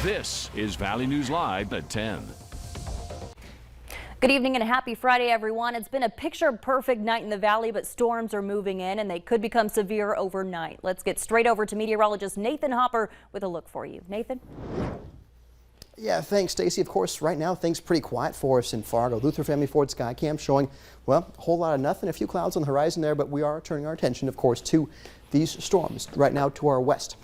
This is Valley News Live at 10. Good evening and a happy Friday, everyone. It's been a picture-perfect night in the valley, but storms are moving in and they could become severe overnight. Let's get straight over to meteorologist Nathan Hopper with a look for you. Nathan? Yeah, thanks, Stacy. Of course, right now things pretty quiet for us in Fargo. Luther Family Ford Skycam showing, well, a whole lot of nothing, a few clouds on the horizon there, but we are turning our attention, of course, to these storms right now to our west.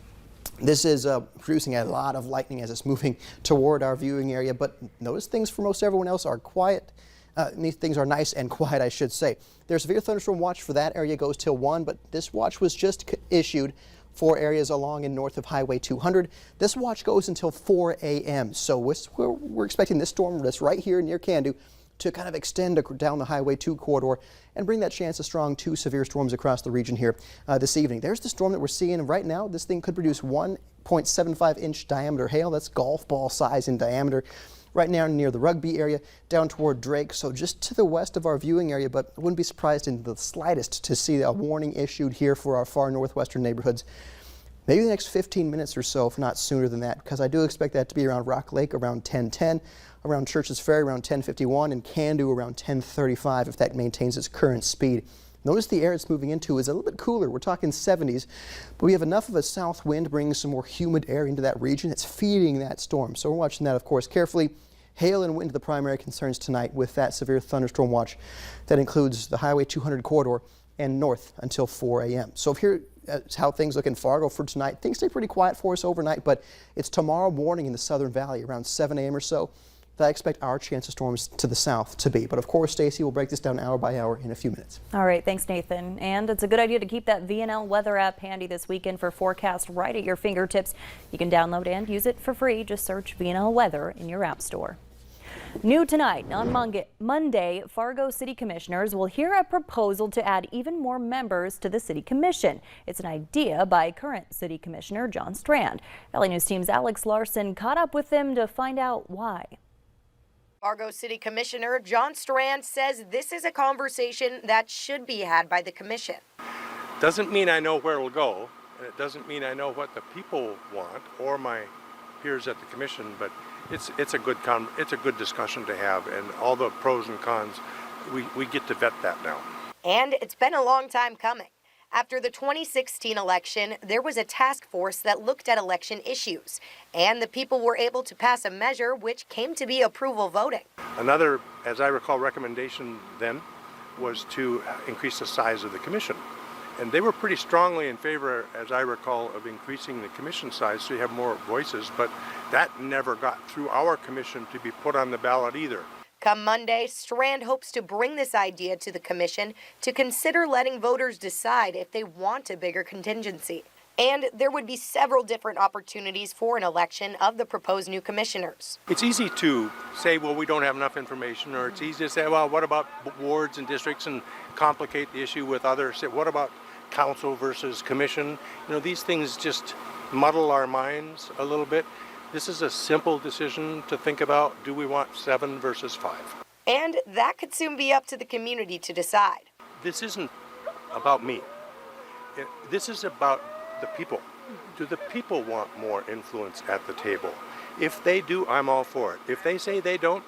This is producing a lot of lightning as it's moving toward our viewing area, but notice things for most everyone else are quiet. These things are nice and quiet, I should say. There's a severe thunderstorm watch for that area, goes till 1, but this watch was just issued for areas along and north of Highway 200. This watch goes until 4 a.m. So we're expecting this storm that's right here near Candu to kind of extend down the Highway 2 corridor and bring that chance of strong to severe storms across the region here this evening. There's the storm that we're seeing right now. This thing could produce 1.75-inch diameter hail. That's golf ball size in diameter. Right now near the Rugby area down toward Drake, so just to the west of our viewing area, but I wouldn't be surprised in the slightest to see a warning issued here for our far northwestern neighborhoods. Maybe the next 15 minutes or so, if not sooner than that, because I do expect that to be around Rock Lake around 10:10, around Churches Ferry around 10:51, and Candu around 10:35 if that maintains its current speed. Notice the air it's moving into is a little bit cooler. We're talking 70s, but we have enough of a south wind bringing some more humid air into that region. It's feeding that storm, so we're watching that, of course, carefully. Hail and wind the primary concerns tonight with that severe thunderstorm watch that includes the Highway 200 corridor and north until 4 a.m. So if here's how things look in Fargo for tonight, things stay pretty quiet for us overnight, but it's tomorrow morning in the Southern Valley around 7 a.m. or so that I expect our chance of storms to the south to be. But of course, Stacy will break this down hour by hour in a few minutes. All right, thanks, Nathan. And it's a good idea to keep that VNL weather app handy this weekend for forecast right at your fingertips. You can download and use it for free. Just search VNL Weather in your app store. New tonight, on Monday, Fargo City Commissioners will hear a proposal to add even more members to the City Commission. It's an idea by current City Commissioner John Strand. Valley News Team's Alex Larson caught up with him to find out why. Fargo City Commissioner John Strand says this is a conversation that should be had by the Commission. Doesn't mean I know where it'll go, and it doesn't mean I know what the people want or my peers at the Commission, but it's a good discussion to have, and all the pros and cons, we get to vet that now. And it's been a long time coming. After the 2016 election, there was a task force that looked at election issues, and the people were able to pass a measure which came to be approval voting. Another, as I recall, recommendation then was to increase the size of the commission. And they were pretty strongly in favor, as I recall, of increasing the commission size so you have more voices, but that never got through our commission to be put on the ballot either. Come Monday, Strand hopes to bring this idea to the commission to consider letting voters decide if they want a bigger contingency. And there would be several different opportunities for an election of the proposed new commissioners. It's easy to say, well, we don't have enough information, or it's easy to say, well, what about wards and districts, and complicate the issue with others. What about council versus commission? You know, these things just muddle our minds a little bit. This is a simple decision to think about. Do we want 7 versus 5? And that could soon be up to the community to decide. This isn't about me. This is about the people. Do the people want more influence at the table? If they do, I'm all for it. If they say they don't,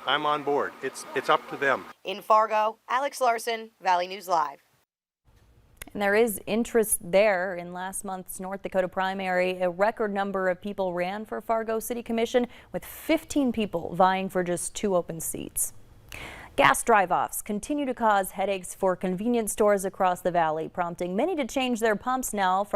I'm on board. It's up to them. In Fargo, Alex Larson, Valley News Live. And there is interest there. In last month's North Dakota primary, a record number of people ran for Fargo City Commission, with 15 people vying for just 2 open seats. Gas drive-offs continue to cause headaches for convenience stores across the valley, prompting many to change their pumps now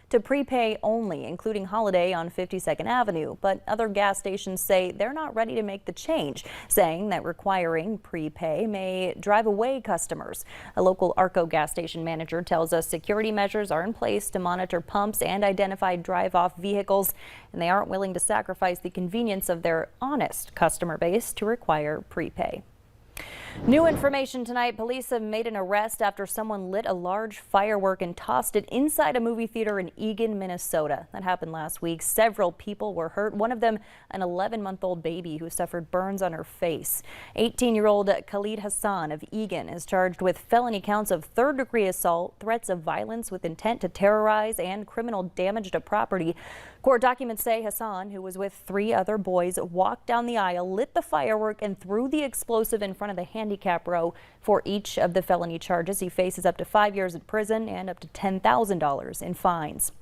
to prepay only, including Holiday on 52nd Avenue. But other gas stations say they're not ready to make the change, saying that requiring prepay may drive away customers. A local Arco gas station manager tells us security measures are in place to monitor pumps and identify drive-off vehicles, and they aren't willing to sacrifice the convenience of their honest customer base to require prepay. New information tonight. Police have made an arrest after someone lit a large firework and tossed it inside a movie theater in Eagan, Minnesota. That happened last week. Several people were hurt. One of them, an 11-month-old baby who suffered burns on her face. 18-year-old Khalid Hassan of Eagan is charged with felony counts of third-degree assault, threats of violence with intent to terrorize, and criminal damage to property. Court documents say Hassan, who was with 3 other boys, walked down the aisle, lit the firework, and threw the explosive in front of the handicap row. For each of the felony charges, he faces up to 5 years in prison and up to $10,000 in fines.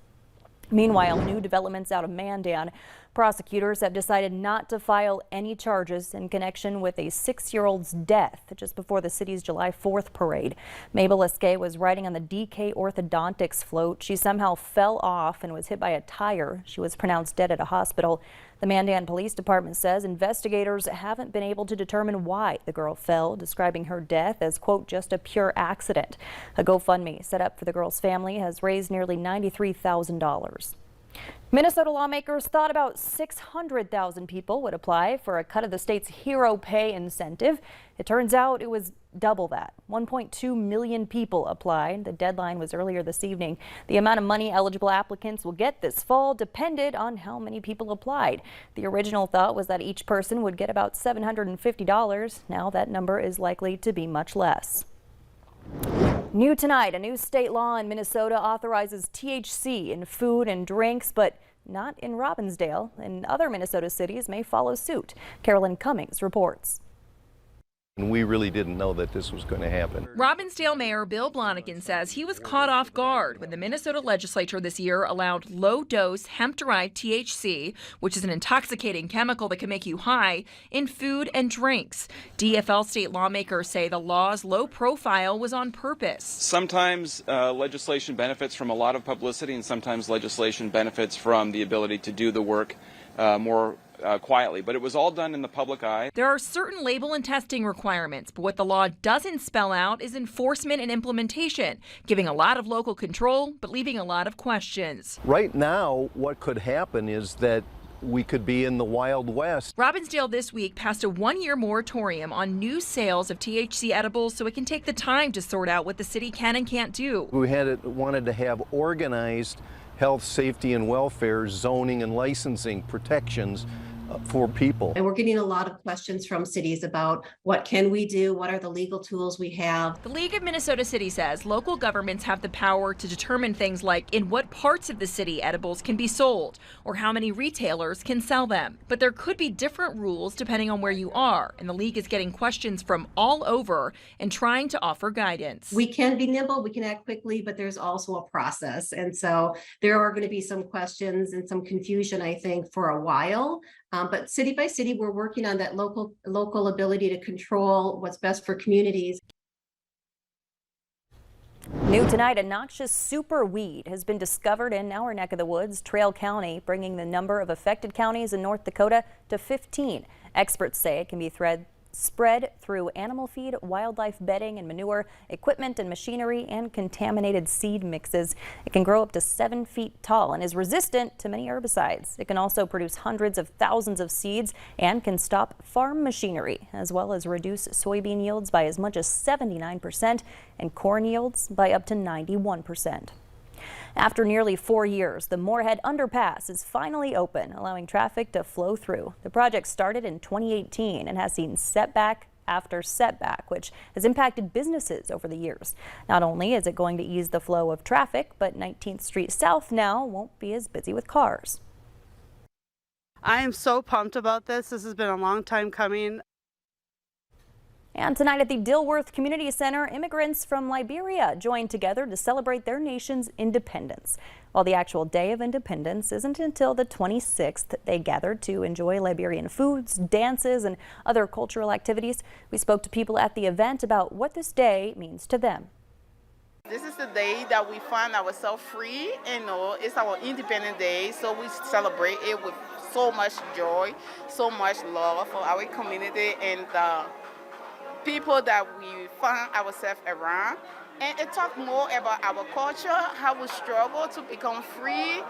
Meanwhile, new developments out of Mandan. Prosecutors have decided not to file any charges in connection with a 6-year-old's death just before the city's July 4th parade. Mabel Esque was riding on the DK Orthodontics float. She somehow fell off and was hit by a tire. She was pronounced dead at a hospital. The Mandan Police Department says investigators haven't been able to determine why the girl fell, describing her death as, quote, just a pure accident. A GoFundMe set up for the girl's family has raised nearly $93,000. Minnesota lawmakers thought about 600,000 people would apply for a cut of the state's hero pay incentive. It turns out it was double that. 1.2 million people applied. The deadline was earlier this evening. The amount of money eligible applicants will get this fall depended on how many people applied. The original thought was that each person would get about $750. Now that number is likely to be much less. New tonight, a new state law in Minnesota authorizes THC in food and drinks, but not in Robbinsdale, and other Minnesota cities may follow suit. Carolyn Cummings reports. And we really didn't know that this was going to happen. Robbinsdale Mayor Bill Blonigan says he was caught off guard when the Minnesota legislature this year allowed low-dose hemp-derived THC, which is an intoxicating chemical that can make you high, in food and drinks. DFL state lawmakers say the law's low profile was on purpose. Sometimes legislation benefits from a lot of publicity, and sometimes legislation benefits from the ability to do the work more quietly, but it was all done in the public eye. There are certain label and testing requirements, but what the law doesn't spell out is enforcement and implementation, giving a lot of local control, but leaving a lot of questions. Right now, what could happen is that we could be in the Wild West. Robbinsdale this week passed a 1-year moratorium on new sales of THC edibles so it can take the time to sort out what the city can and can't do. We wanted to have organized health, safety, and welfare zoning and licensing protections for people. And we're getting a lot of questions from cities about what can we do, what are the legal tools we have. The League of Minnesota Cities says local governments have the power to determine things like in what parts of the city edibles can be sold or how many retailers can sell them. But there could be different rules depending on where you are, and the League is getting questions from all over and trying to offer guidance. We can be nimble, we can act quickly, but there's also a process. And so there are going to be some questions and some confusion, I think, for a while. But city by city, we're working on that local ability to control what's best for communities. New tonight, a noxious super weed has been discovered in our neck of the woods, Trail County, bringing the number of affected counties in North Dakota to 15. Experts say it can be spread through animal feed, wildlife bedding and manure, equipment and machinery, and contaminated seed mixes. It can grow up to 7 feet tall and is resistant to many herbicides. It can also produce hundreds of thousands of seeds and can stop farm machinery, as well as reduce soybean yields by as much as 79% and corn yields by up to 91%. After nearly 4 years, the Morehead Underpass is finally open, allowing traffic to flow through. The project started in 2018 and has seen setback after setback, which has impacted businesses over the years. Not only is it going to ease the flow of traffic, but 19th Street South now won't be as busy with cars. I am so pumped about this. This has been a long time coming. And tonight at the Dilworth Community Center, immigrants from Liberia joined together to celebrate their nation's independence. While the actual day of independence isn't until the 26th, they gathered to enjoy Liberian foods, dances, and other cultural activities. We spoke to people at the event about what this day means to them. This is the day that we find ourselves free, and it's our Independence Day, so we celebrate it with so much joy, so much love for our community and people that we find ourselves around. And it talks more about our culture, how we struggle to become free.